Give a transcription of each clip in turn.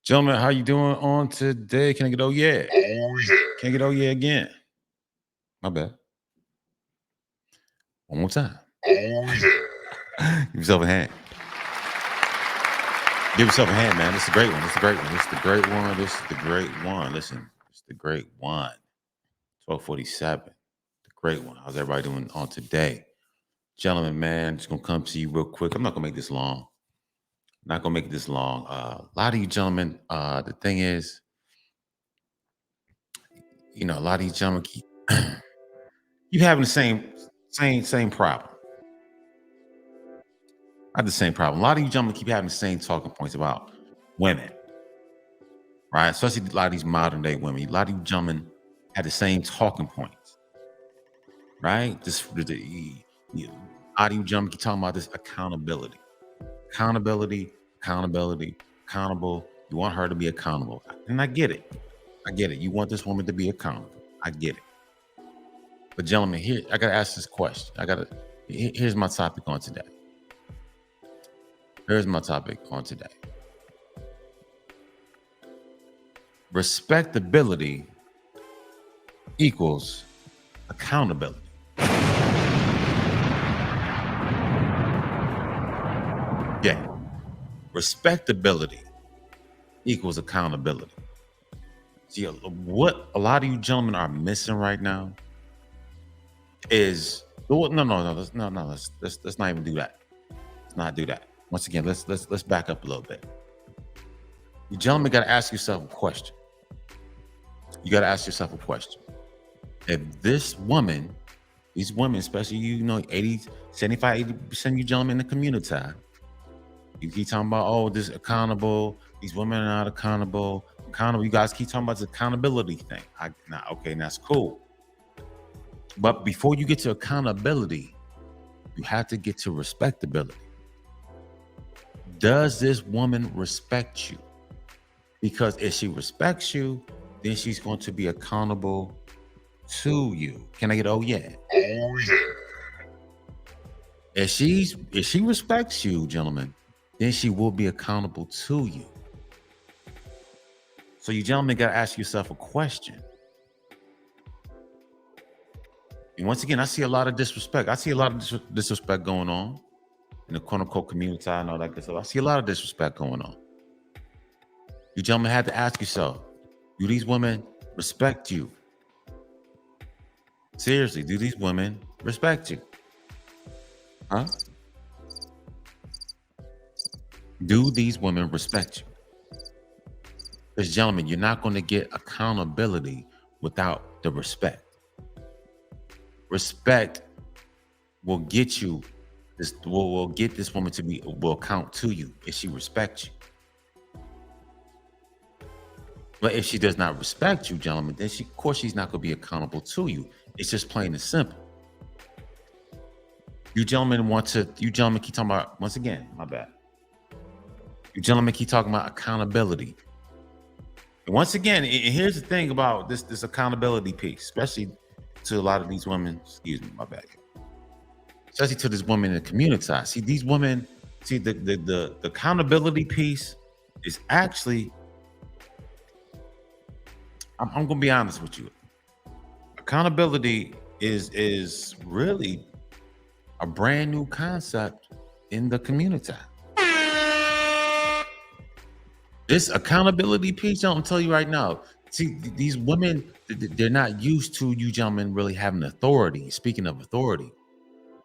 Gentlemen, how you doing on today? Can I get oh yeah? Oh yeah. Can I get oh yeah again? My bad. One more time. Oh yeah. Give yourself a hand. Give yourself a hand, man. This is a great one. This is a great one. This is the great one. This is the great one. Listen, it's the great one. 1247. The great one. How's everybody doing on today? Gentlemen, man, just gonna come to you real quick. I'm not gonna make this long. Not gonna make this long. A lot of you gentlemen, the thing is, a lot of you gentlemen keep you having the same problem. I have the same problem. A lot of you gentlemen keep having the same talking points about women, right? Especially a lot of these modern day women. A lot of you gentlemen have the same talking points, right? A lot of you gentlemen keep talking about this accountability. Accountability, accountability, accountable. You want her to be accountable. And I get it. I get it. You want this woman to be accountable. I get it. But gentlemen, here, I gotta ask this question. Here's my topic on today. Here's my topic on today. Respectability equals accountability. Yeah. Respectability equals accountability. See, what a lot of you gentlemen are missing right now is no. Let's not even do that. Let's not do that. Once again, let's back up a little bit. You gentlemen got to ask yourself a question. You got to ask yourself a question. If these women, especially 80, 75, 80% of you gentlemen in the community, you keep talking about, this accountable, these women are not accountable. You guys keep talking about this accountability thing. Okay, and that's cool. But before you get to accountability, you have to get to respectability. Does this woman respect you? Because if she respects you, then she's going to be accountable to you. Can I get oh yeah? Oh yeah. If she respects you, gentlemen, then she will be accountable to you. So you gentlemen got to ask yourself a question. And once again, I see a lot of disrespect. I see a lot of disrespect going on in the quote unquote community and all that good stuff. I see a lot of disrespect going on. You gentlemen had to ask yourself, do these women respect you? Seriously, do these women respect you? Huh? Do these women respect you? Because gentlemen, you're not going to get accountability without the respect. Respect will get you this. Will get this woman will account to you if she respects you. But if she does not respect you, gentlemen, then of course she's not going to be accountable to you. It's just plain and simple. You gentlemen keep talking about, once again, my bad. You gentlemen keep talking about accountability. And once again, here's the thing about this accountability piece, especially to a lot of these women, excuse me, my bad. Especially to this woman in the community. See, these women, the accountability piece is actually, I'm gonna be honest with you. Accountability is really a brand new concept in the community. This accountability piece, I'm telling you right now. See, these women, they're not used to you gentlemen really having authority. Speaking of authority.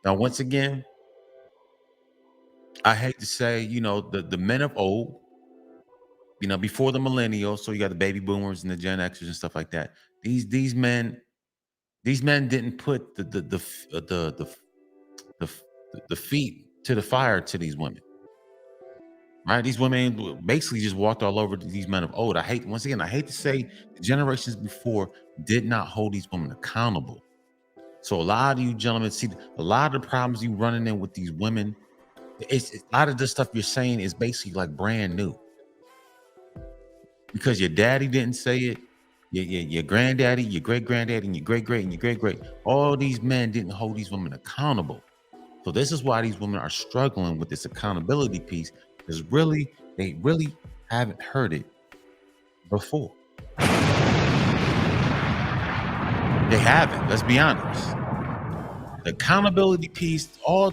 Now, once again, I hate to say, the men of old, before the millennials, so you got the baby boomers and the Gen Xers and stuff like that. These men didn't put the feet to the fire to these women. Right? These women basically just walked all over these men of old. I hate to say the generations before did not hold these women accountable. So a lot of you gentlemen see a lot of the problems you running in with these women. It's a lot of the stuff you're saying is basically like brand new. Because your daddy didn't say it, your granddaddy, your great granddaddy, and your great great and your great great. All these men didn't hold these women accountable. So this is why these women are struggling with this accountability piece. Because they really haven't heard it before. They haven't. Let's be honest. The accountability piece, all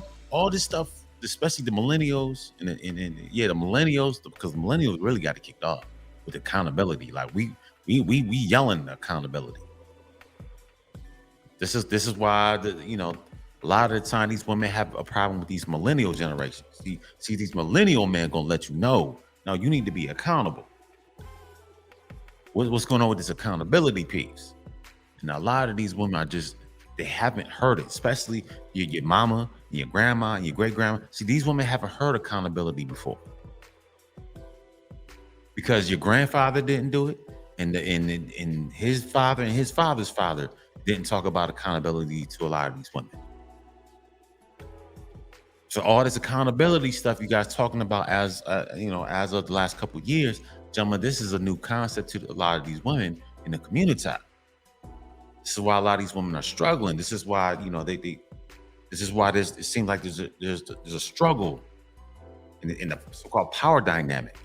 this stuff, especially the millennials the millennials, because the millennials really got it kicked off with accountability. Like we yelling accountability. This is why a lot of the time these women have a problem with these millennial generations. See these millennial men gonna let you know, now you need to be accountable. What's going on with this accountability piece? And a lot of these women they haven't heard it, especially your mama, your grandma, your great grandma. See, these women haven't heard accountability before because your grandfather didn't do it, and his father and his father's father didn't talk about accountability to a lot of these women. So all this accountability stuff you guys talking about as as of the last couple of years, gentlemen, this is a new concept to a lot of these women in the community. This is why a lot of these women are struggling. This is why this is why it seems like there's a struggle in the so-called power dynamic.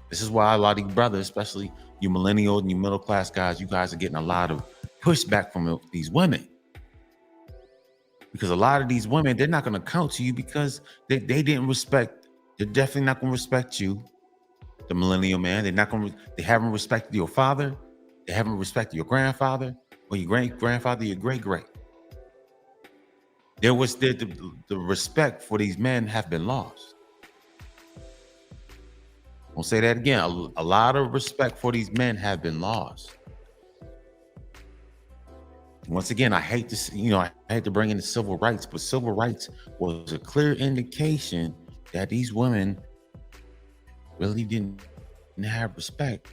This is why a lot of you brothers, especially you millennials and you middle class guys, you guys are getting a lot of pushback from these women. Because a lot of these women, they're not going to count to you because they didn't respect. They're definitely not going to respect you, the millennial man. They haven't respected your father. They haven't respected your grandfather or your great grandfather, your great great. The respect for these men have been lost. I'll say that again. A lot of respect for these men have been lost. Once again, I hate to bring in the civil rights, but civil rights was a clear indication that these women really didn't have respect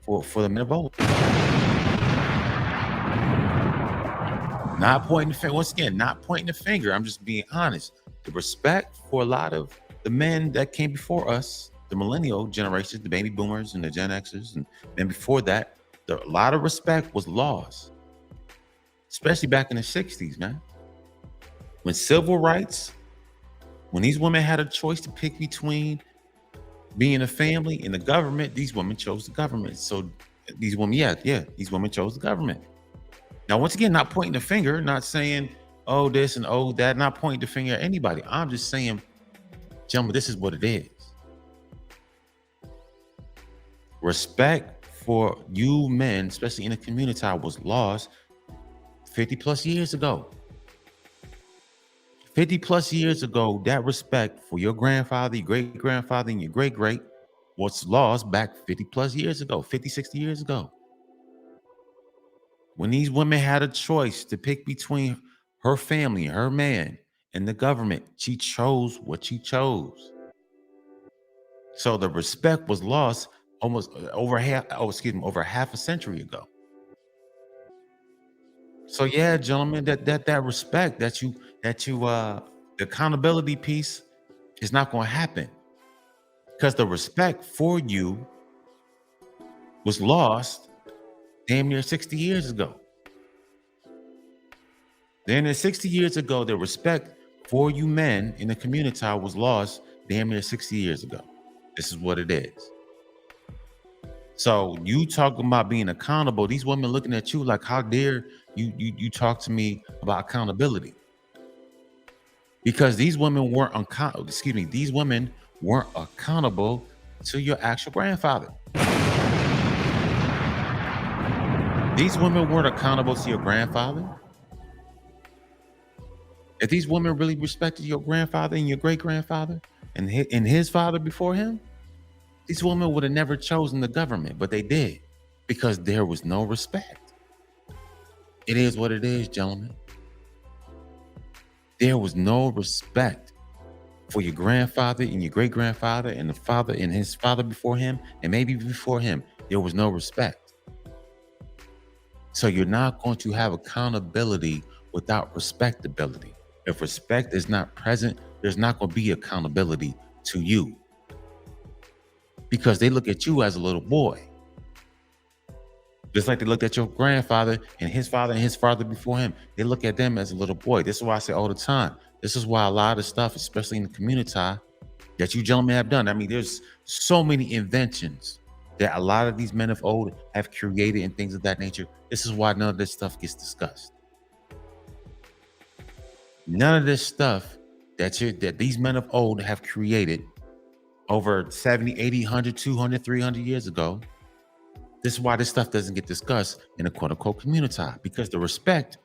for the men of vote. Not pointing the finger. Once again, not pointing the finger. I'm just being honest. The respect for a lot of the men that came before us, the millennial generations, the baby boomers and the Gen Xers, and then before that, a lot of respect was lost. Especially back in the 60s, man. When civil rights, when these women had a choice to pick between being a family and the government, these women chose the government. So these women, these women chose the government. Now, once again, not pointing the finger, not saying, oh, this and oh, that, not pointing the finger at anybody. I'm just saying, gentlemen, this is what it is. Respect for you men, especially in the community, was lost 50 plus years ago. 50 plus years ago, that respect for your grandfather, your great grandfather, and your great great was lost back 50 plus years ago, 50, 60 years ago. When these women had a choice to pick between her family, her man, and the government, she chose what she chose. So the respect was lost almost over half a century ago. So yeah, gentlemen, that respect the accountability piece is not going to happen because the respect for you was lost damn near 60 years ago. Then 60 years ago, the respect for you men in the community was lost damn near 60 years ago. This is what it is. So you talking about being accountable, these women looking at you like, how dare you talk to me about accountability? Because these women weren't these women weren't accountable to your actual grandfather. These women weren't accountable to your grandfather. If these women really respected your grandfather and your great grandfather and his father before him, these women would have never chosen the government, but they did because there was no respect. It is what it is, gentlemen. There was no respect for your grandfather and your great grandfather and the father and his father before him, and maybe before him. There was no respect. So you're not going to have accountability without respectability. If respect is not present, there's not going to be accountability to you because they look at you as a little boy. Just like they looked at your grandfather and his father before him. They look at them as a little boy. This is why I say all the time. This is why a lot of stuff, especially in the community that you gentlemen have done. I mean, there's so many inventions that a lot of these men of old have created and things of that nature. This is why none of this stuff gets discussed. None of this stuff that these men of old have created over 70, 80, 100, 200, 300 years ago. This is why this stuff doesn't get discussed in a quote unquote community, because the respect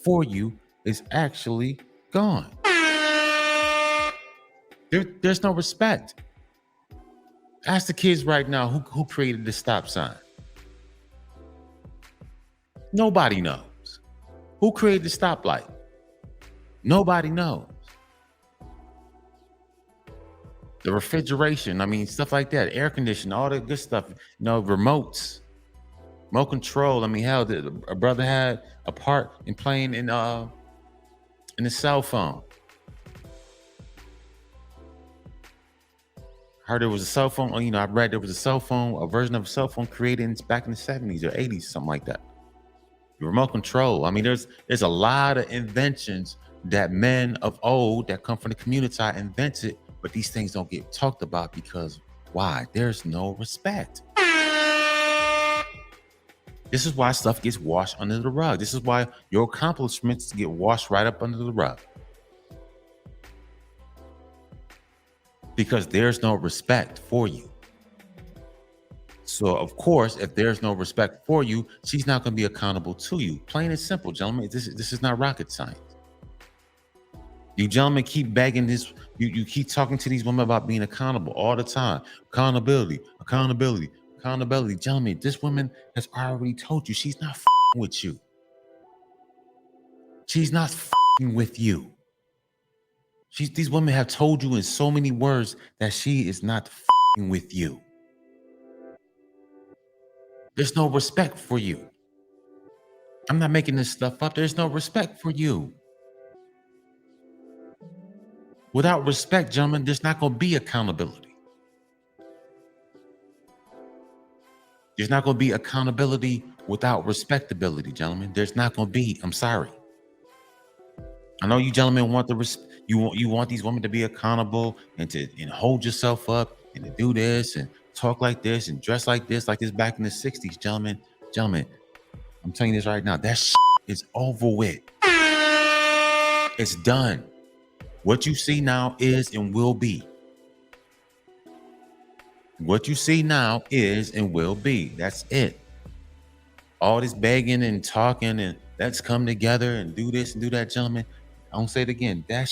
for you is actually gone. There's no respect. Ask the kids right now who created the stop sign. Nobody knows. Who created the stoplight? Nobody knows. The refrigeration, I mean, stuff like that, air conditioning, all that good stuff, remotes, remote control. I mean, hell, a brother had a part in playing in a cell phone. Heard there was a cell phone, I read there was a cell phone, a version of a cell phone created back in the 70s or 80s, something like that. Remote control. I mean, there's a lot of inventions that men of old that come from the community invented, but these things don't get talked about because why? There's no respect. This is why stuff gets washed under the rug. This is why your accomplishments get washed right up under the rug. Because there's no respect for you. So, of course, if there's no respect for you, she's not going to be accountable to you. Plain and simple, gentlemen. This is not rocket science. You gentlemen keep begging this. You keep talking to these women about being accountable all the time. Accountability. Gentlemen, this woman has already told you she's not with you. She's not with you. These women have told you in so many words that she is not with you. There's no respect for you. I'm not making this stuff up. There's no respect for you. Without respect, gentlemen, there's not going to be accountability. There's not going to be accountability without respectability, gentlemen. There's not going to be. I'm sorry. I know you gentlemen want you want these women to be accountable and hold yourself up and to do this and talk like this and dress like this back in the 60s, gentlemen. I'm telling you this right now. That is over with. It's done. What you see now is and will be. What you see now is and will be. That's it. All this begging and talking and let's come together and do this and do that, gentlemen. I don't say it again. That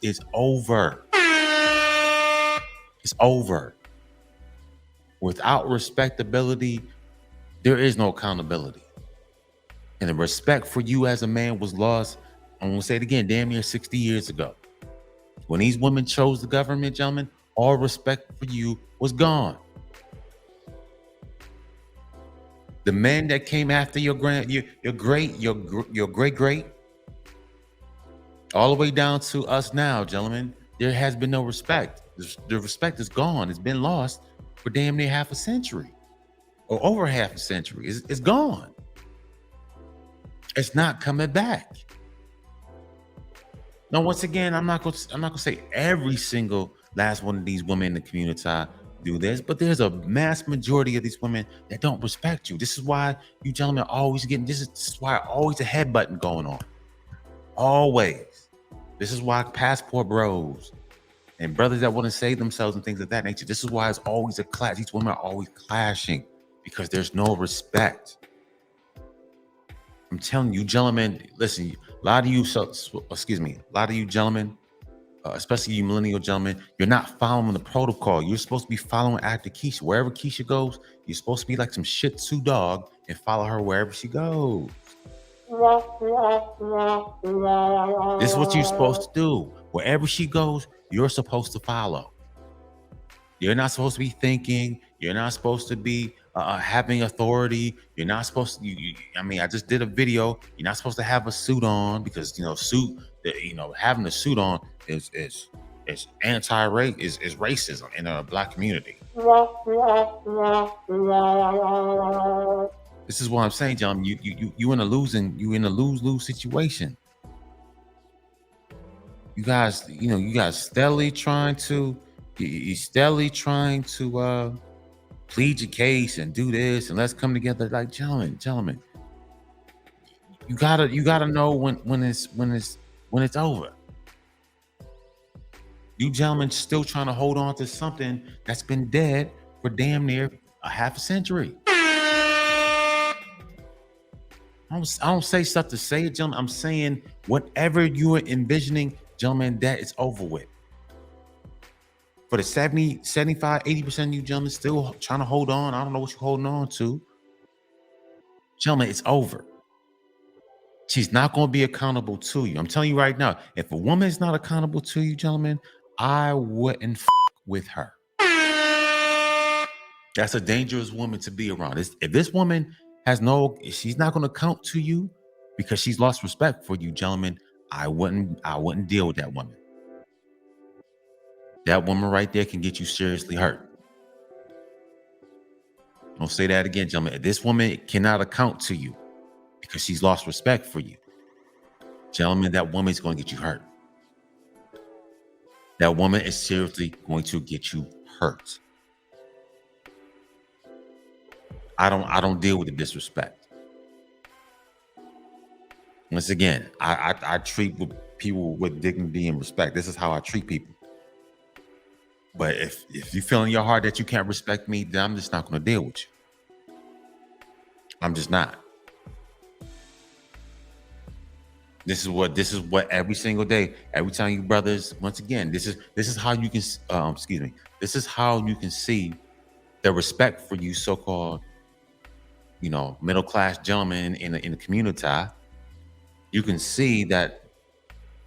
is over. It's over. Without respectability, there is no accountability. And the respect for you as a man was lost, I'm going to say it again, damn near 60 years ago. When these women chose the government, gentlemen, all respect for you was gone. The men that came after your great, all the way down to us now, gentlemen, there has been no respect. The respect is gone. It's been lost for damn near half a century or over half a century. It's gone. It's not coming back. Now, once again, I'm not gonna say every single last one of these women in the community do this, but there's a mass majority of these women that don't respect you. This is why you gentlemen are always getting. This is why always a head button going on. Always. This is why passport bros and brothers that want to save themselves and things of that nature. This is why it's always a clash. These women are always clashing because there's no respect. I'm telling you, gentlemen, listen, a lot of you gentlemen, especially you millennial gentlemen, you're not following the protocol. You're supposed to be following after Keisha. Wherever Keisha goes, you're supposed to be like some Shih Tzu dog and follow her wherever she goes. This is what you're supposed to do. Wherever she goes, you're supposed to follow. You're not supposed to be thinking. You're not supposed to be having authority. You're not supposed to. I just did a video. You're not supposed to have a suit on because having a suit on is is racism in a black community. This is what I'm saying, John. You in a lose-lose situation. You guys steadily trying to plead your case and do this and let's come together. Like, gentlemen, you gotta know when it's over. You gentlemen still trying to hold on to something that's been dead for damn near a half a century. I don't say stuff to say it, gentlemen. I'm saying whatever you are envisioning, gentlemen, that is over with. For the 70, 75, 80% of you gentlemen still trying to hold on, I don't know what you're holding on to. Gentlemen, it's over. She's not going to be accountable to you. I'm telling you right now, if a woman is not accountable to you, gentlemen, I wouldn't with her. That's a dangerous woman to be around. If this woman she's not going to count to you because she's lost respect for you, gentlemen, I wouldn't deal with that woman. That woman right there can get you seriously hurt. I'll say that again, gentlemen. If this woman cannot account to you because she's lost respect for you, gentlemen, that woman is going to get you hurt. That woman is seriously going to get you hurt. I don't deal with the disrespect. Once again, I treat people with dignity and respect. This is how I treat people. But if you feel in your heart that you can't respect me, then I'm just not going to deal with you. I'm just not. This is what every single day, every time you brothers, once again, this is how you can this is how you can see the respect for you so-called, middle class gentlemen in the community. You can see that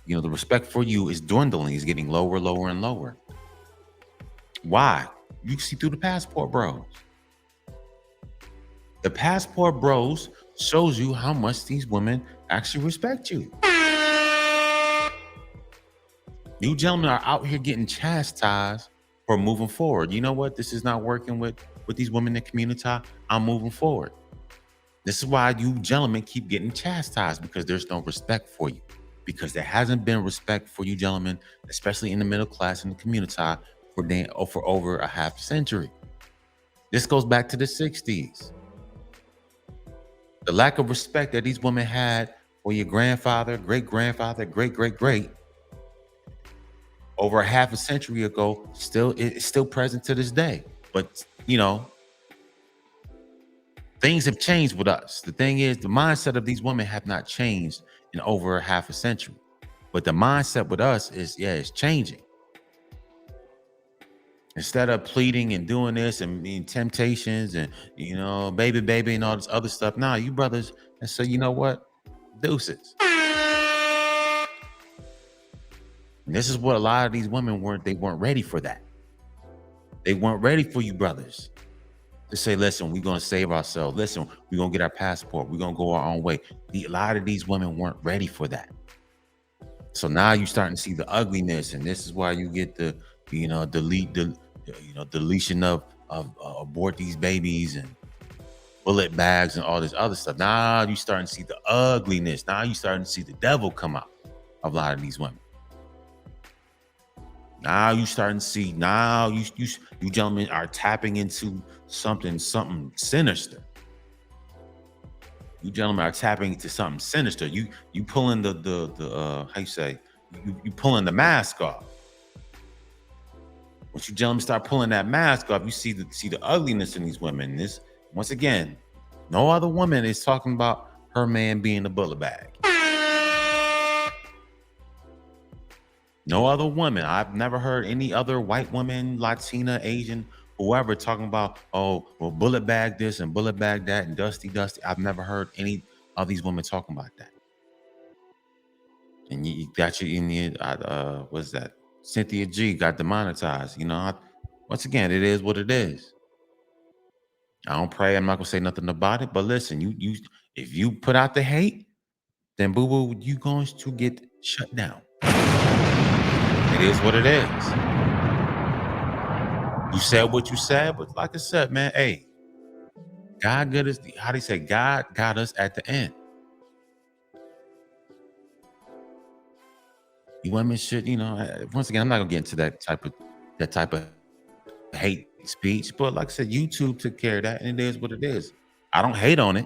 the respect for you is dwindling, is getting lower, lower, and lower. Why? You can see through the passport bros. The passport bros shows you how much these women actually respect you. You gentlemen are out here getting chastised for moving forward. You know what? This is not working with these women in the community. I'm moving forward. This is why you gentlemen keep getting chastised, because there's no respect for you. Because there hasn't been respect for you gentlemen, especially in the middle class in the community, for over a half century. This goes back to the 60s. The lack of respect that these women had for your grandfather, great-grandfather, great-great-great, over a half a century ago, it's still present to this day. But, things have changed with us. The thing is, the mindset of these women have not changed in over a half a century. But the mindset with us it's changing. Instead of pleading and doing this and being temptations and, baby and all this other stuff, nah, you brothers, and so you know what? Deuces. And this is what a lot of these women weren't ready for that. They weren't ready for you brothers to say, listen, we're going to save ourselves. Listen, we're going to get our passport. We're going to go our own way. A lot of these women weren't ready for that. So now you're starting to see the ugliness, and this is why you get the, deletion of abort these babies and bullet bags and all this other stuff. Now you're starting to see the ugliness. Now you're starting to see the devil come out of a lot of these women. Now you starting to see. Now you gentlemen are tapping into something sinister. You gentlemen are tapping into something sinister. You pulling the how you say, you pulling the mask off. Once you gentlemen start pulling that mask off, you see the ugliness in these women. This, once again, no other woman is talking about her man being a bullet bag. No other woman. I've never heard any other white woman, Latina, Asian, whoever talking about, oh, well, bullet bag this and bullet bag that and dusty. I've never heard any of these women talking about that. And you got what's that? Cynthia G got demonetized. Once again, it is what it is. I don't pray. I'm not gonna say nothing about it. But listen, you if you put out the hate, then boo boo, you going to get shut down. It is what it is. You said what you said, but like I said, man, hey, God got us. How do you say? God got us at the end. You women should, once again, I'm not gonna get into that type of hate speech. But like I said, YouTube took care of that, and it is what it is. I don't hate on it.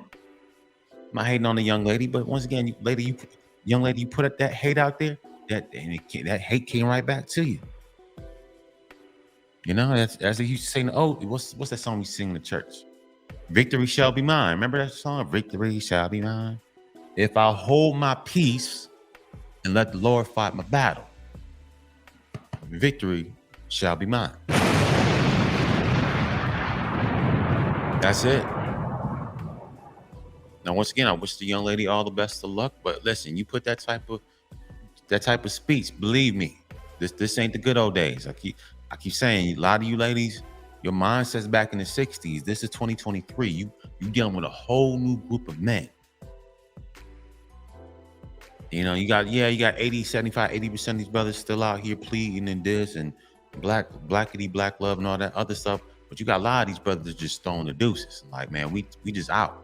I'm not hating on the young lady, but once again, young lady, you put that hate out there, that hate came right back to you. You know, that's as they used to say. Oh, what's that song we sing in the church? Victory shall be mine. Remember that song? Victory shall be mine. If I hold my peace and let the Lord fight my battle, victory shall be mine. That's it. Now, once again, I wish the young lady all the best of luck. But listen, you put that type of speech. Believe me, this ain't the good old days. I keep saying, a lot of you ladies, your mindset's back in the '60s. This is 2023. You dealing with a whole new group of men. You know, you got 80, 75, 80% of these brothers still out here pleading and this and blackity black love and all that other stuff. But you got a lot of these brothers just throwing the deuces. Like, man, we just out.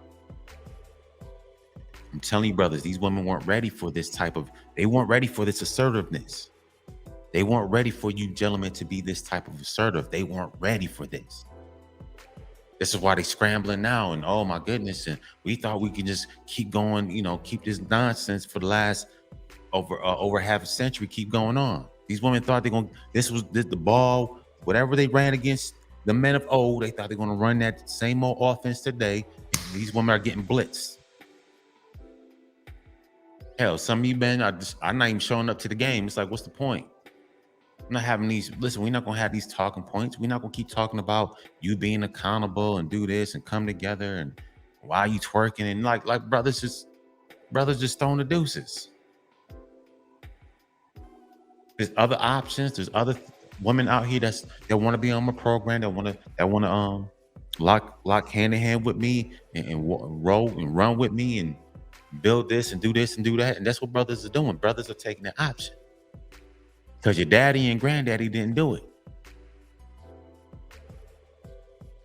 I'm telling you, brothers, these women weren't ready for this they weren't ready for this assertiveness. They weren't ready for you gentlemen to be this type of assertive. They weren't ready for this. This is why they scrambling now. And oh my goodness. And we thought we could just keep going, keep this nonsense for the last over half a century, keep going on. These women thought this was the ball, whatever they ran against the men of old, they thought they're going to run that same old offense today. These women are getting blitzed. Hell, some of you men I'm not even showing up to the game. It's like, what's the point? I'm not having listen, we're not going to have these talking points. We're not going to keep talking about you being accountable and do this and come together and why you twerking and like brothers just throwing the deuces. There's other options. There's other women out here that want to be on my program, that want to lock hand in hand with me and roll and run with me and build this and do this and do that. And that's what brothers are doing. Brothers are taking the option because your daddy and granddaddy didn't do it.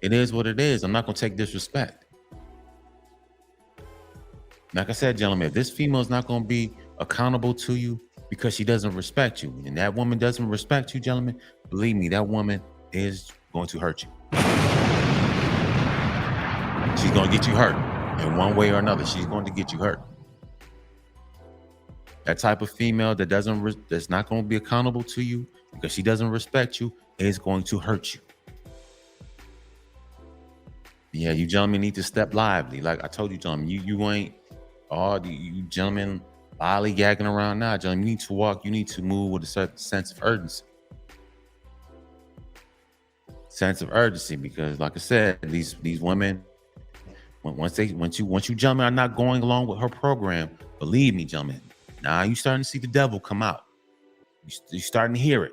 It is what it is. I'm not going to take disrespect. Like I said, gentlemen, if this female is not going to be accountable to you because she doesn't respect you, and that woman doesn't respect you, gentlemen, believe me, that woman is going to hurt you. She's going to get you hurt. In one way or another, she's going to get you hurt. That type of female that's not going to be accountable to you because she doesn't respect you is going to hurt you. Yeah, you gentlemen need to step lively. Like I told you, gentlemen, you ain't all you gentlemen lollygagging around now, gentlemen. You need to walk. You need to move with a certain sense of urgency. Because, like I said, these women. Once you gentlemen are not going along with her program, believe me, gentlemen, now you starting to see the devil come out. You starting to hear it.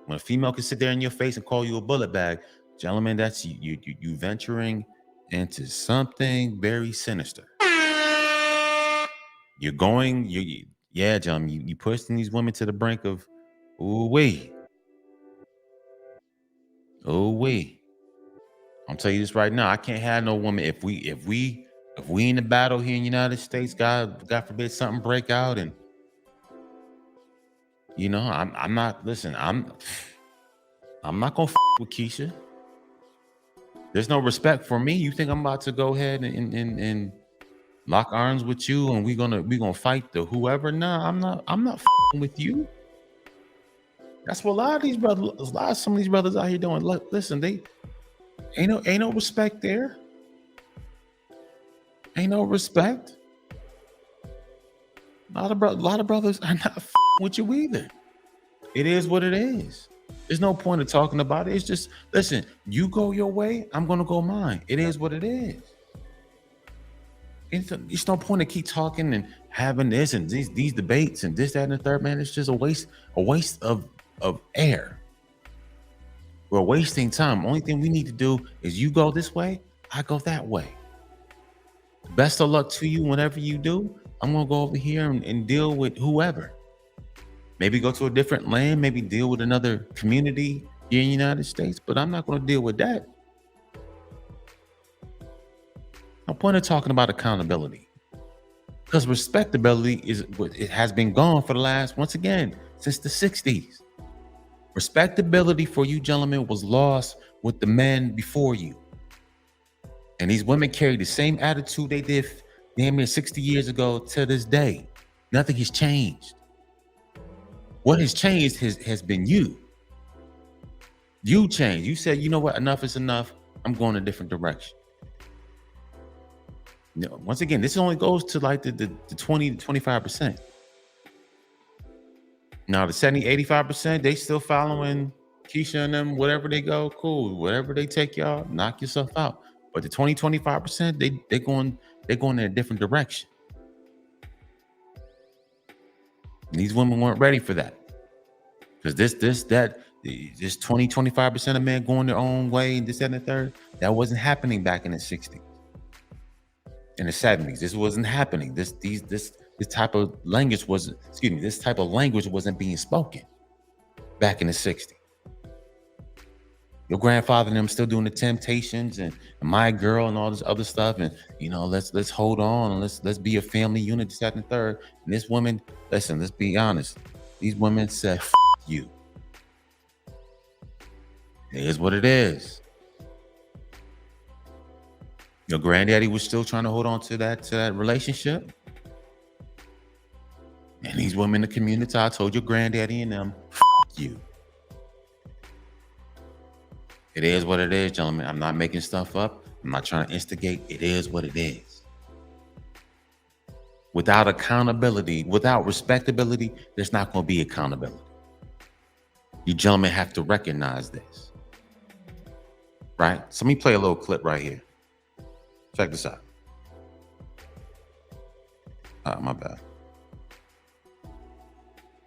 When a female can sit there in your face and call you a bullet bag, gentlemen, that's you venturing into something very sinister. Gentlemen, you pushing these women to the brink of ooh-wee. I'm telling you this right now. I can't have no woman if we in the battle here in the United States, God forbid something break out, and I'm not. Listen, I'm not gonna with Keisha. There's no respect for me. You think I'm about to go ahead and lock arms with you and we gonna fight the whoever? Nah, I'm not with you. That's what a lot of some of these brothers out here doing. Look, listen, they ain't no respect there. Ain't no respect. A lot of brothers are not with you either. It is what it is. There's no point of talking about it. It's just, listen, you go your way, I'm gonna go mine. It is what it is. It's no point to keep talking and having this and these debates and this, that, and the third, man. It's just a waste of air. We're wasting time. Only thing we need to do is you go this way, I go that way. Best of luck to you whenever you do. I'm gonna go over here and deal with whoever. Maybe go to a different land, maybe deal with another community here in the United States, but I'm not gonna deal with that. No point of talking about accountability. Because respectability it has been gone for the last, once again, since the 60s. Respectability for you gentlemen was lost with the men before you. And these women carry the same attitude they did damn near 60 years ago to this day. Nothing has changed. What has changed has been you. You changed. You said, you know what, enough is enough. I'm going a different direction. You know, once again, this only goes to like the 20 to 25%. Now the 70, 85%, they still following Keisha and them, whatever they go, cool. Whatever they take y'all, knock yourself out. But the 20, 25%, they're going in a different direction. And these women weren't ready for that. Because this 20, 25% of men going their own way, and this, that, and the third, that wasn't happening back in the 60s. In the 70s. This wasn't happening. This type of language wasn't, this type of language wasn't being spoken back in the 60s. Your grandfather and them still doing the Temptations and My Girl and all this other stuff. And, you know, let's hold on and let's be a family unit, this, that, and the third. And this woman, listen, let's be honest. These women said, F you. It is what it is. Your granddaddy was still trying to hold on to that relationship. And these women in the community, I told your granddaddy and them, F you. It is what it is, gentlemen. I'm not making stuff up. I'm not trying to instigate. It is what it is. Without accountability, without respectability, there's not going to be accountability. You gentlemen have to recognize this. Right? So let me play a little clip right here. Check this out. My bad.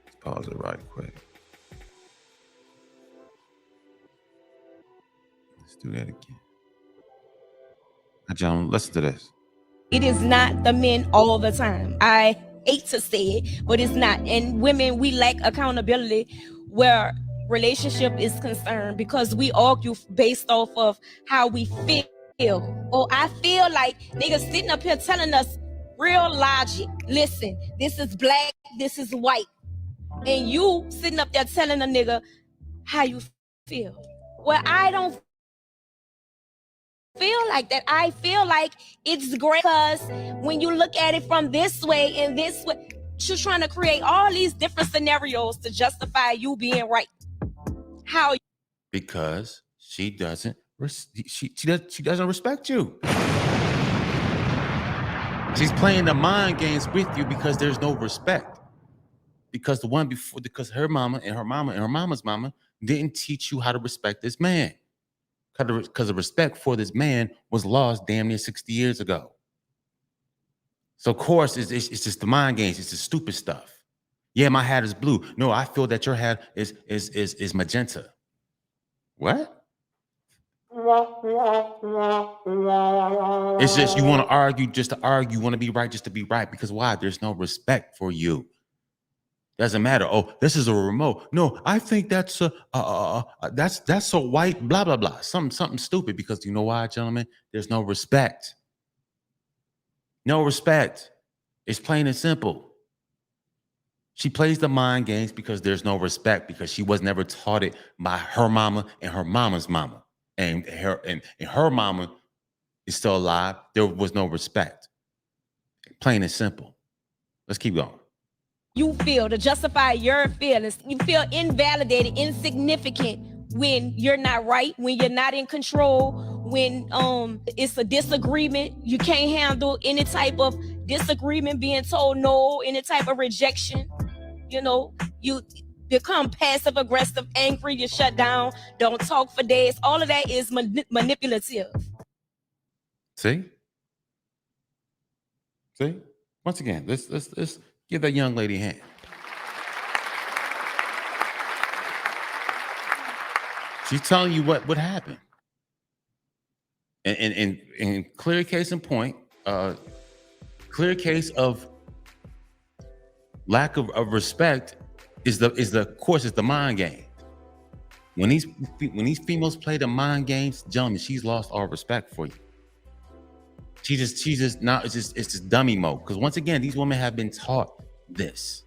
Let's pause it right quick. Let's do that again. Now, gentlemen, listen to this. It is not the men all the time. I hate to say it, but it's not. And women, we lack accountability where relationship is concerned because we argue based off of how we feel. Or I feel like niggas sitting up here telling us real logic. Listen, this is black, this is white. And you sitting up there telling a nigga how you feel. Well, I don't feel like that. I feel like it's great because when you look at it from this way and this way, you're trying to create all these different scenarios to justify you being right. How? Because she doesn't respect you. She's playing the mind games with you because there's no respect. Because the one before, because her mama and her mama's mama didn't teach you how to respect this man. Because the respect for this man was lost damn near 60 years ago. So of course, it's just the mind games. It's the stupid stuff. Yeah, my hat is blue. No, I feel that your hat is magenta. What? It's just you want to argue just to argue. You want to be right just to be right. Because why? There's no respect for you. Doesn't matter. Oh, this is a remote. No, I think that's so white. Blah blah blah. Something stupid. Because you know why, gentlemen? There's no respect. No respect. It's plain and simple. She plays the mind games because there's no respect, because she was never taught it by her mama and her mama's mama. And her mama is still alive. There was no respect. Plain and simple. Let's keep going. You feel to justify your feelings. You feel invalidated, insignificant when you're not right, when you're not in control, when it's a disagreement. You can't handle any type of disagreement, being told no, any type of rejection. You know, you become passive aggressive, angry, you shut down, don't talk for days. All of that is manipulative. See? Once again, let's give that young lady a hand. She's telling you what happened. And clear case in point, clear case of lack of respect is the mind game. When these females play the mind games, gentlemen, she's lost all respect for you. She's just not. It's just dummy mode. Because once again, these women have been taught this.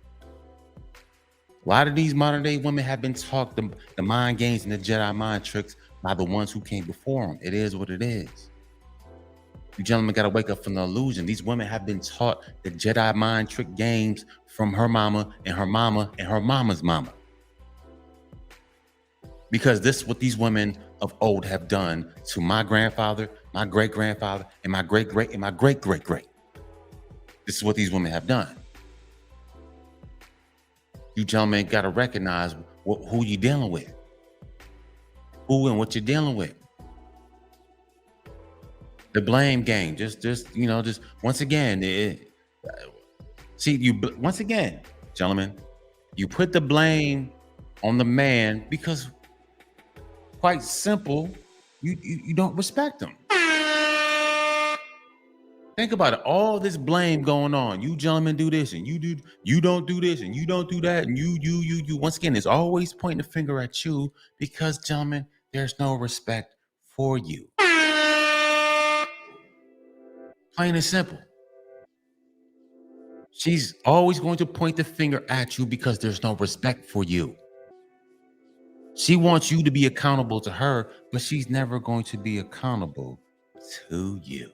A lot of these modern day women have been taught the mind games and the Jedi mind tricks by the ones who came before them. It is what it is. You gentlemen got to wake up from the illusion. These women have been taught the Jedi mind trick games from her mama and her mama and her mama's mama. Because this is what these women of old have done to my grandfather, my great grandfather, and my great great and my great great great. This is what these women have done. You gentlemen got to recognize who you're dealing with, who and what you're dealing with. The blame game, just once again, once again, gentlemen, you put the blame on the man because, quite simple, you don't respect him. Think about it. All this blame going on. You gentlemen do this and you don't do this and you don't do that and you. Once again, it's always pointing the finger at you because, gentlemen, there's no respect for you. Plain and simple. She's always going to point the finger at you because there's no respect for you. She wants you to be accountable to her, but she's never going to be accountable to you.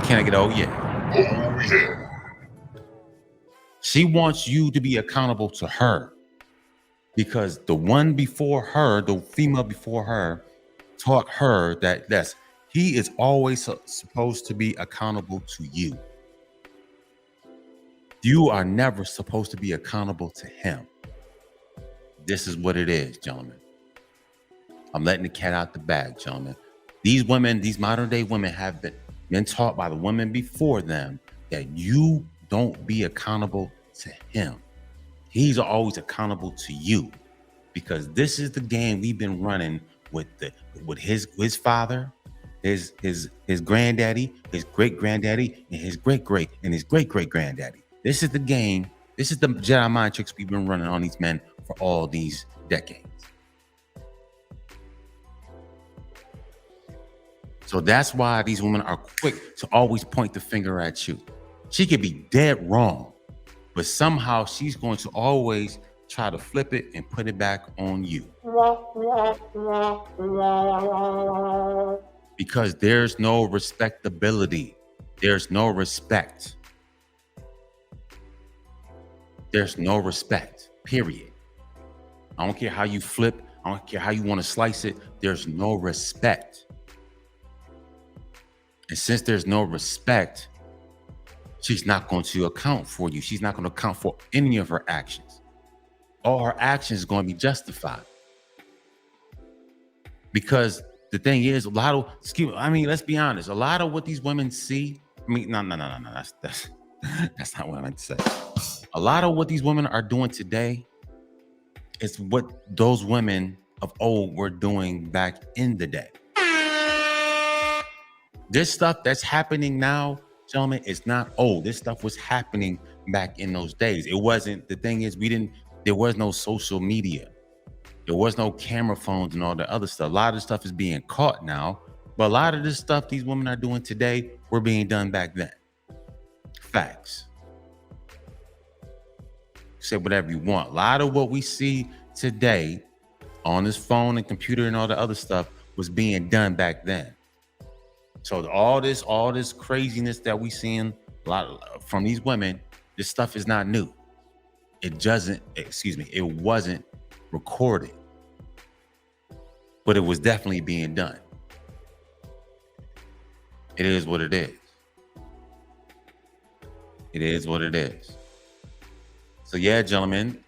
Can I get oh yeah? Oh yeah. She wants you to be accountable to her because the one before her, the female before her, taught her that he is always supposed to be accountable to you. You are never supposed to be accountable to him. This is what it is, gentlemen. I'm letting the cat out the bag, gentlemen. These women, these modern day women have been taught by the women before them that you don't be accountable to him. He's always accountable to you because this is the game we've been running with his father, his granddaddy, his great granddaddy, and his great great and his great great granddaddy. This is the game. This is the Jedi mind tricks we've been running on these men for all these decades. So that's why these women are quick to always point the finger at you. She could be dead wrong, but somehow she's going to always try to flip it and put it back on you. Because there's no respectability. There's no respect. There's no respect, period. I don't care how you flip. I don't care how you want to slice it. There's no respect. And since there's no respect, she's not going to account for you. She's not going to account for any of her actions. All her actions are going to be justified. Because the thing is, let's be honest. A lot of what these women see, no. That's not what I meant to say. A lot of what these women are doing today is what those women of old were doing back in the day. This stuff that's happening now, gentlemen, it's not old. This stuff was happening back in those days. It wasn't, the thing is, there was no social media. There was no camera phones and all the other stuff. A lot of stuff is being caught now, but a lot of this stuff these women are doing today were being done back then. Facts. Say whatever you want. A lot of what we see today on this phone and computer and all the other stuff was being done back then. So all this craziness that we seeing from these women, this stuff is not new. It wasn't recorded, but it was definitely being done. It is what it is. It is what it is. So yeah, gentlemen,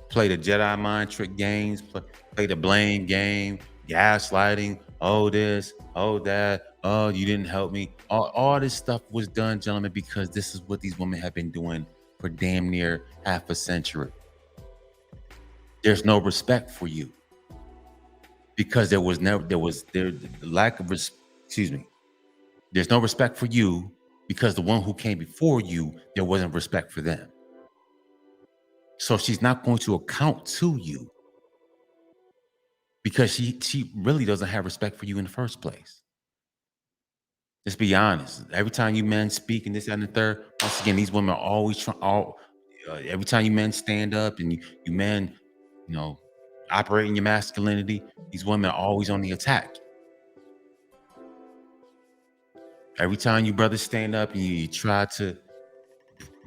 play the Jedi mind trick games, play the blame game, gaslighting, oh this, oh that, oh you didn't help me. All this stuff was done, gentlemen, because this is what these women have been doing for damn near half a century. There's no respect for you because there's no respect for you because the one who came before you, there wasn't respect for them. So she's not going to account to you because she really doesn't have respect for you in the first place. Just be honest. Every time you men speak and this and the third, once again, these women are always trying. Every time you men stand up and you men, you know, operate in your masculinity, these women are always on the attack. Every time you brothers stand up and you try to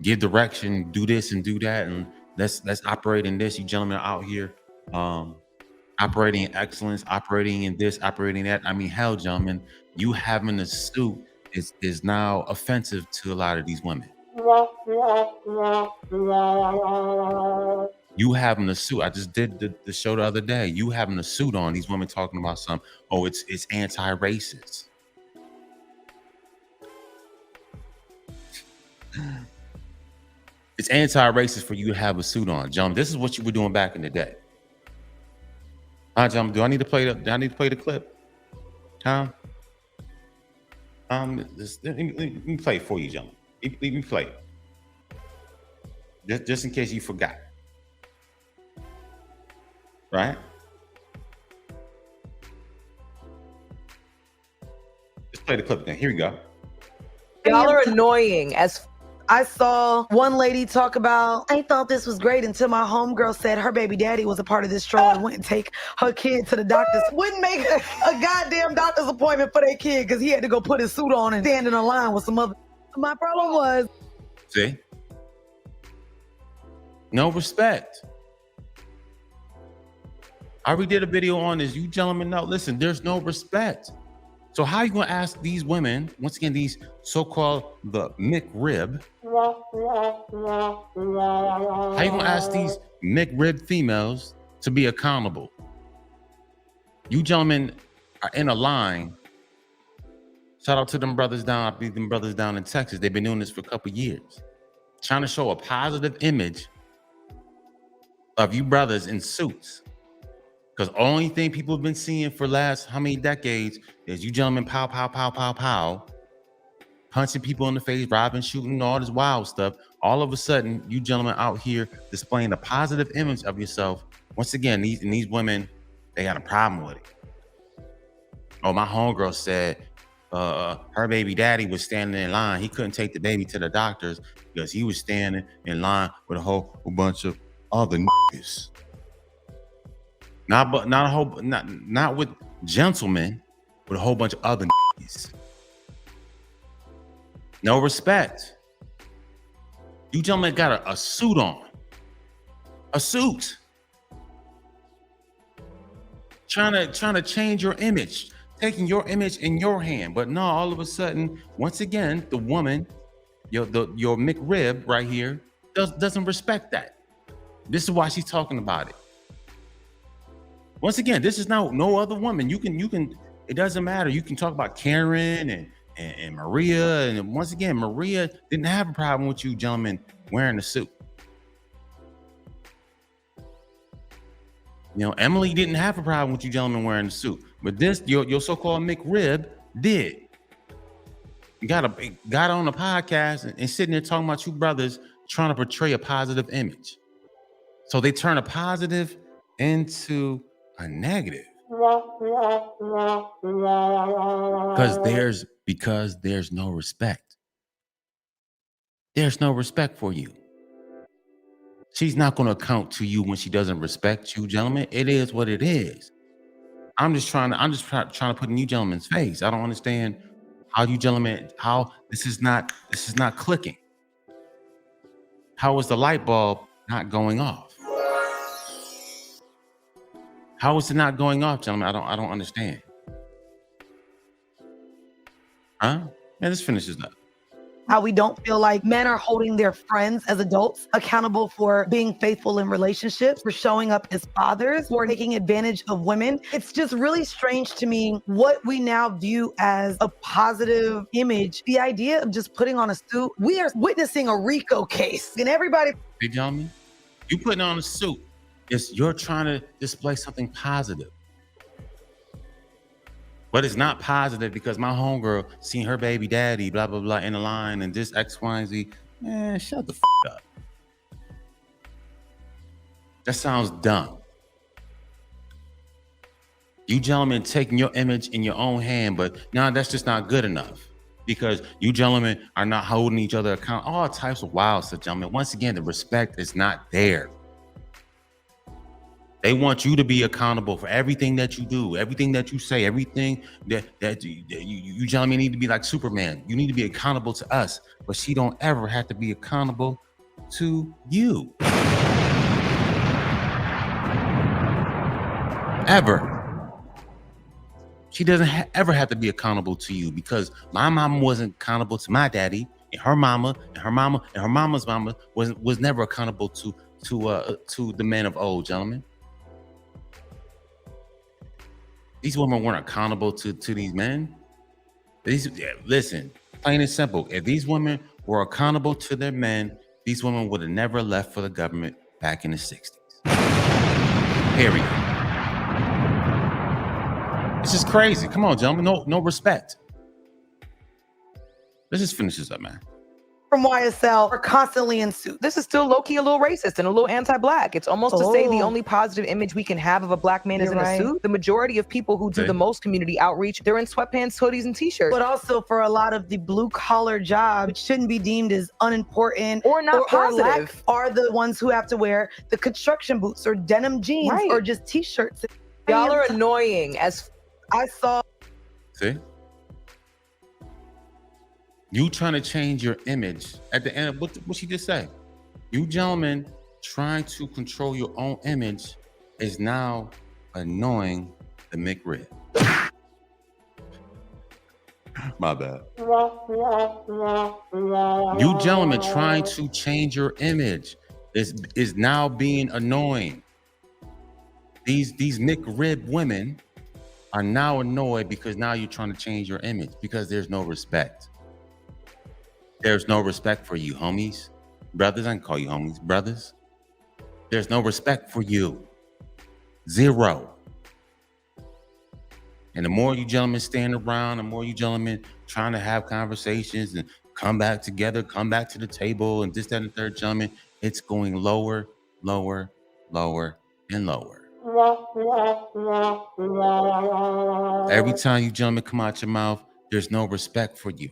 give direction, do this and do that, and let's operate in this. You gentlemen are out here operating in excellence, operating in this, operating that. I mean, hell, gentlemen, you having a suit is now offensive to a lot of these women. You having a suit. I just did the show the other day. You having a suit on. These women talking about something. Oh, it's anti-racist. It's anti-racist for you to have a suit on, gentlemen. This is what you were doing back in the day. Huh, gentlemen? Do I need to play the clip? Huh? Let me play it for you, gentlemen. Let me play it. Just in case you forgot. Right? Let's play the clip then. Here we go. Y'all are annoying. As I saw one lady talk about, I thought this was great until my homegirl said her baby daddy was a part of this stroll and went and take her kid to the doctors. Wouldn't make a goddamn doctor's appointment for their kid because he had to go put his suit on and stand in a line with some other. My problem was, see, no respect. I already did a video on this. You gentlemen know, listen, there's no respect. So how are you going to ask these women, once again, these so-called the McRib, how are you going to ask these McRib females to be accountable? You gentlemen are in a line. Shout out to them brothers down in Texas. They've been doing this for a couple years, trying to show a positive image of you brothers in suits. Because only thing people have been seeing for last how many decades is you gentlemen pow, pow, pow, pow, pow, punching people in the face, robbing, shooting, all this wild stuff. All of a sudden, you gentlemen out here displaying a positive image of yourself. Once again, these women, they got a problem with it. Oh, my homegirl said her baby daddy was standing in line. He couldn't take the baby to the doctors because he was standing in line with a whole bunch of other niggas. Not with gentlemen, but a whole bunch of other niggas. No respect. You gentlemen got a suit on. A suit. Trying to change your image, taking your image in your hand. But no, all of a sudden, once again, the woman, your McRib right here, doesn't respect that. This is why she's talking about it. Once again, this is no other woman. You can. It doesn't matter. You can talk about Karen and Maria. And once again, Maria didn't have a problem with you gentlemen wearing a suit. You know, Emily didn't have a problem with you gentlemen wearing a suit. But this, your so-called McRib did. You got on a podcast and sitting there talking about you brothers trying to portray a positive image. So they turn a positive into a negative. Because there's no respect. There's no respect for you. She's not going to account to you when she doesn't respect you, gentlemen. It is what it is. I'm just trying to put in you gentlemen's face. I don't understand how you gentlemen, how this is not clicking. How is the light bulb not going off? How is it not going off, gentlemen? I don't understand. Huh? Yeah, let's finish this up. how we don't feel like men are holding their friends as adults accountable for being faithful in relationships, for showing up as fathers, for taking advantage of women. It's just really strange to me what we now view as a positive image. The idea of just putting on a suit, we are witnessing a RICO case, and everybody. Hey, gentlemen, you putting on a suit, you're trying to display something positive. But it's not positive because my homegirl seen her baby daddy, blah, blah, blah, in the line and this X, Y, and Z. Man, shut the f up. That sounds dumb. You gentlemen taking your image in your own hand, but no, that's just not good enough. because you gentlemen are not holding each other account. All types of wild stuff, gentlemen. Once again, the respect is not there. They want you to be accountable for everything that you do, everything that you say, everything that you gentlemen need to be like Superman. You need to be accountable to us, but she don't ever have to be accountable to you. Ever. She doesn't ever have to be accountable to you, because my mama wasn't accountable to my daddy, and her mama, and her mama, and her mama's mama was never accountable to the men of old, gentlemen. These women weren't accountable to these men. Listen, plain and simple. If these women were accountable to their men, these women would have never left for the government back in the 60s. Period. This is crazy. Come on, gentlemen. No respect. Let's just finish this up, man. From YSL are constantly in suits. This is still low-key a little racist and a little anti-black. It's almost to say the only positive image we can have of a black man is in a suit. The majority of people who do the most community outreach, they're in sweatpants, hoodies, and t-shirts. But also for a lot of the blue-collar jobs, which shouldn't be deemed as unimportant or not positive, are the ones who have to wear the construction boots or denim jeans or just t-shirts. Y'all are annoying as I saw. See? You trying to change your image at the end of what she just said. You gentlemen trying to control your own image is now annoying the McRib. My bad. You gentlemen trying to change your image is now being annoying. These McRib women are now annoyed because now you're trying to change your image, because there's no respect. There's no respect for you, homies. Brothers, I can call you homies. Brothers, there's no respect for you. Zero. And the more you gentlemen stand around, the more you gentlemen trying to have conversations and come back together, come back to the table, and this, that, and the third, gentlemen, it's going lower, lower, lower, and lower. Every time you gentlemen come out your mouth, there's no respect for you.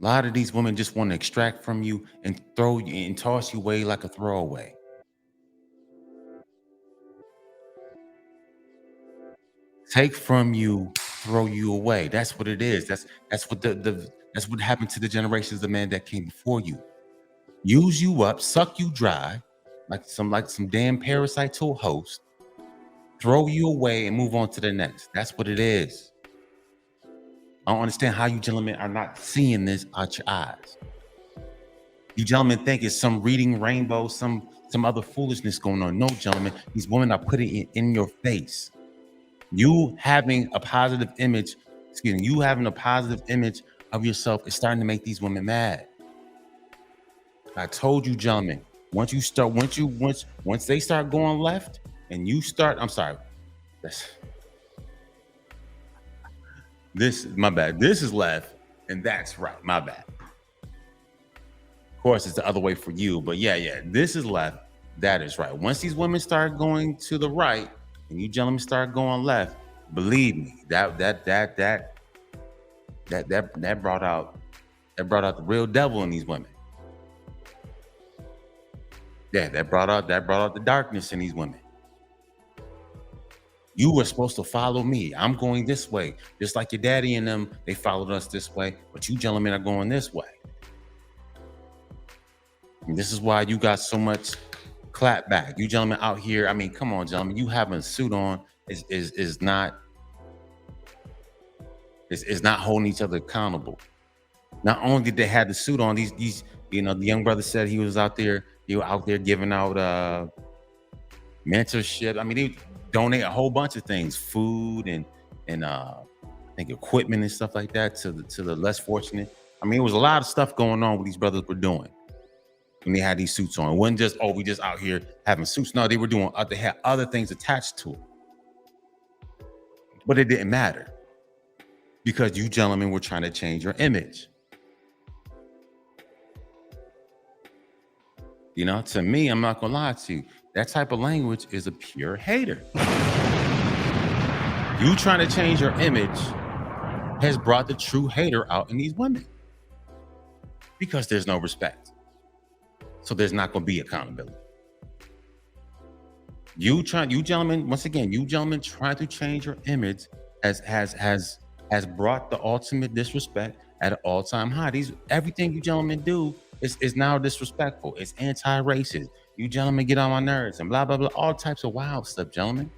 A lot of these women just want to extract from you and throw you and toss you away like a throwaway. Take from you, throw you away. That's what it is. That's what that's what happened to the generations of men that came before you. Use you up, suck you dry, like some damn parasite to a host, throw you away and move on to the next. That's what it is. I don't understand how you gentlemen are not seeing this out your eyes. You gentlemen think it's some reading rainbow, some other foolishness going on. No, gentlemen, these women are putting it in your face. You having a positive image of yourself is starting to make these women mad. I told you, gentlemen, once they start going left and you start, I'm sorry, my bad. This is left and that's right. My bad. Of course, it's the other way for you, but yeah. This is left. That is right. Once these women start going to the right and you gentlemen start going left, believe me, that brought out the real devil in these women. Yeah, that brought out the darkness in these women. You were supposed to follow me. I'm going this way. Just like your daddy and them, they followed us this way, but you gentlemen are going this way. And this is why you got so much clap back. You gentlemen out here, I mean, come on, gentlemen, you having a suit on is not holding each other accountable. Not only did they have the suit on, these the young brother said he was out there giving out mentorship. I mean, they donate a whole bunch of things, food and I think equipment and stuff like that to the less fortunate. I mean, it was a lot of stuff going on what these brothers were doing when they had these suits on. It wasn't just, we just out here having suits. No, they were doing, they had other things attached to it. But it didn't matter because you gentlemen were trying to change your image. To me, I'm not gonna lie to you. That type of language is a pure hater. You trying to change your image has brought the true hater out in these women because there's no respect. So there's not going to be accountability. You gentlemen, once again, you gentlemen trying to change your image has brought the ultimate disrespect at an all-time high. Everything you gentlemen do is now disrespectful. It's anti-racist. You gentlemen get on my nerves and blah blah blah, all types of wild stuff, gentlemen.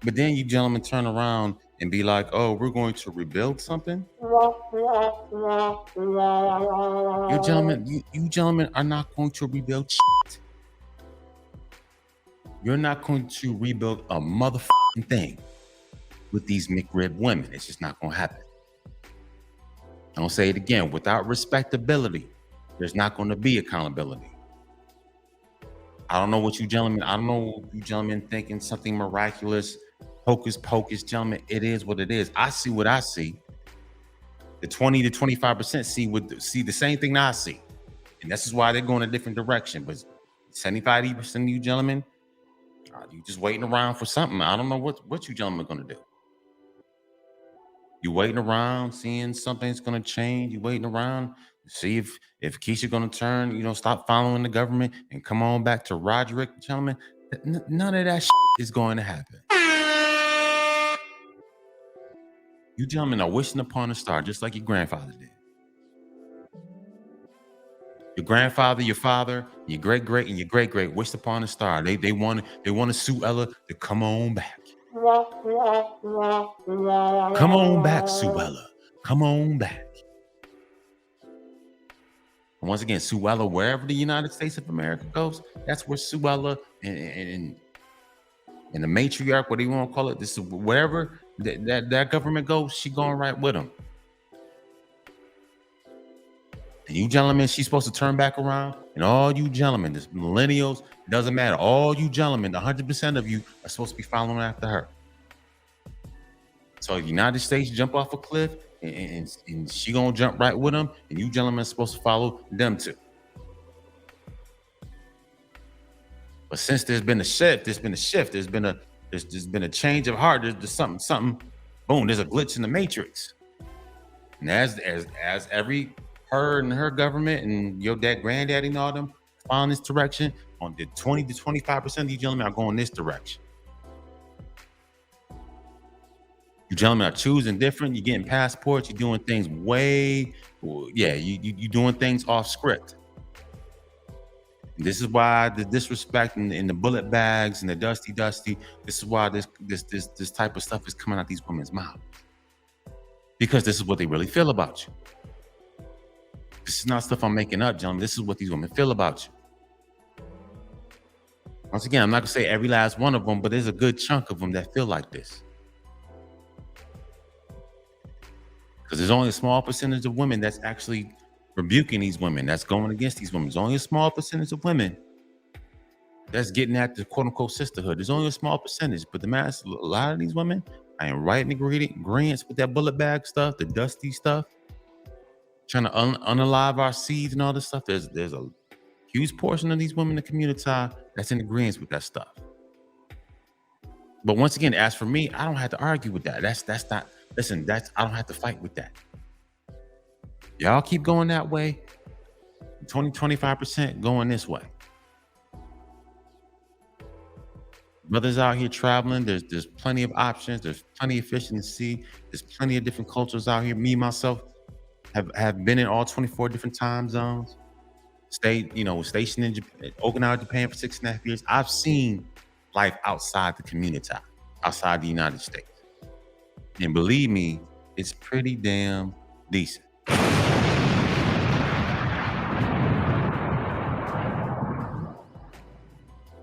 But then you gentlemen turn around and be like, oh, we're going to rebuild something. You gentlemen are not going to rebuild shit. You're not going to rebuild a motherfucking thing with these McRib women. It's just not going to happen. I'll say it again. Without respectability, there's not going to be accountability. I don't know what you gentlemen thinking something miraculous, hocus pocus, gentlemen. It is what it is. I see what I see. The 20 to 25% see the same thing I see. And this is why they're going a different direction. But 75% of you gentlemen, you just waiting around for something. I don't know what you gentlemen are going to do. You waiting around, seeing something's going to change. You waiting around to see if Keisha going to turn, stop following the government and come on back to Roderick, gentlemen. None of that shit is going to happen. You gentlemen are wishing upon a star just like your grandfather did. Your grandfather, your father, your great-great, and your great-great wished upon a star. They want Sue Ella to come on back. Come on back, Sue Ella. Come on back. And once again, Sue Ella, wherever the United States of America goes, that's where Sue Ella and the matriarch, what do you want to call it? This is wherever that government goes, she going right with them. And you gentlemen, she's supposed to turn back around. And all you gentlemen, this millennials, it doesn't matter. All you gentlemen, 100% of you are supposed to be following after her. So the United States jump off a cliff and she gonna jump right with them. And you gentlemen are supposed to follow them too. But since there's been a shift, there's been a change of heart. There's something, boom, there's a glitch in the matrix. And as every her and her government and your granddaddy and all them following this direction, on the 20 to 25% of you gentlemen are going this direction. You gentlemen are choosing different. You're getting passports. You're doing things you doing things off script. And this is why the disrespect and the bullet bags and the dusty. This is why this type of stuff is coming out these women's mouths. Because this is what they really feel about you. This is not stuff I'm making up, gentlemen. This is what these women feel about you. Once again, I'm not gonna say every last one of them, but there's a good chunk of them that feel like this. Because there's only a small percentage of women that's actually rebuking these women, that's going against these women. There's only a small percentage of women that's getting at the quote-unquote sisterhood. There's only a small percentage, but a lot of these women, I am right in agreement with that bullet bag stuff, the dusty stuff, trying to unalive our seeds and all this stuff. There's a huge portion of these women in the community that's in agreement with that stuff. But once again, as for me, I don't have to argue with that. That's not. Listen, I don't have to fight with that. Y'all keep going that way. 20-25% going this way. Brothers out here traveling. There's plenty of options. There's plenty of fish in the sea. There's plenty of different cultures out here. Me myself have been in all 24 different time zones. Stayed, stationed in Japan, Okinawa, Japan for 6.5 years. I've seen life outside the community, outside the United States. And believe me, it's pretty damn decent.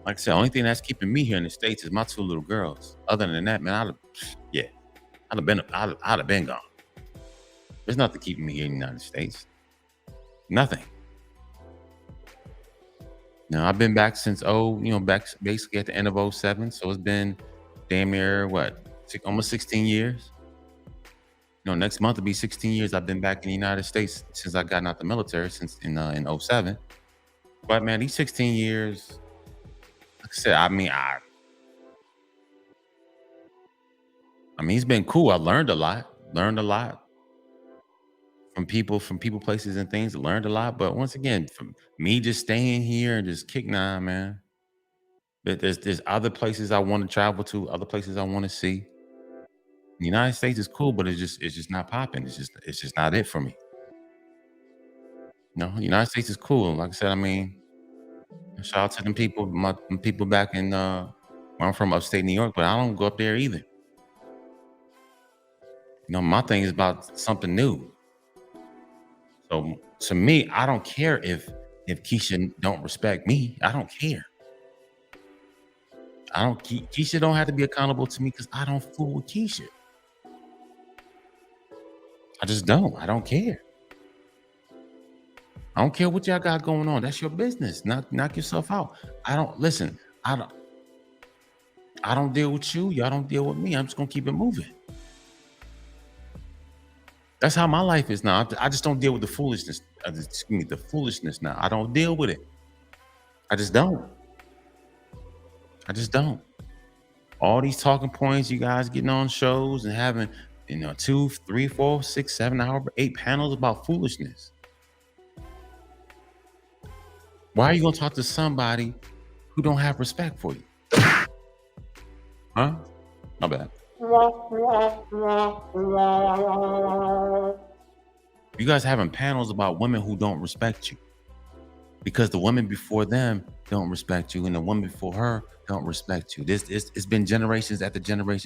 Like I said, the only thing that's keeping me here in the States is my two little girls. Other than that, man, I'd have been gone. There's nothing keeping me here in the United States. Nothing. Now, I've been back since back basically at the end of 2007. So it's been damn near almost 16 years. Next month will be 16 years I've been back in the United States since I got out the military since in 2007. But man, these 16 years, like I said, I mean, it's been cool. I learned a lot from people, places, and things. I learned a lot. But once again, from me just staying here and just kick man. There's other places I want to travel to, other places I want to see. The United States is cool, but it's just not popping. It's just not it for me. The United States is cool. Like I said, I mean, shout out to them people back in where I'm from, upstate New York, but I don't go up there either. My thing is about something new. So to me, I don't care if Keisha don't respect me. I don't care. Keisha don't have to be accountable to me because I don't fool with Keisha. I just don't. I don't care. I don't care what y'all got going on. That's your business. Knock yourself out. I don't deal with you. Y'all don't deal with me. I'm just gonna keep it moving. That's how my life is now. I just don't deal with the foolishness. The foolishness now. I don't deal with it. I just don't. All these talking points, you guys getting on shows and having, 2, 3, 4, 6, 7 hour, 8 panels about foolishness. Why are you gonna talk to somebody who don't have respect for you? Huh? My bad. You guys having panels about women who don't respect you because the women before them don't respect you and the woman before her don't respect you. It's been generations after generations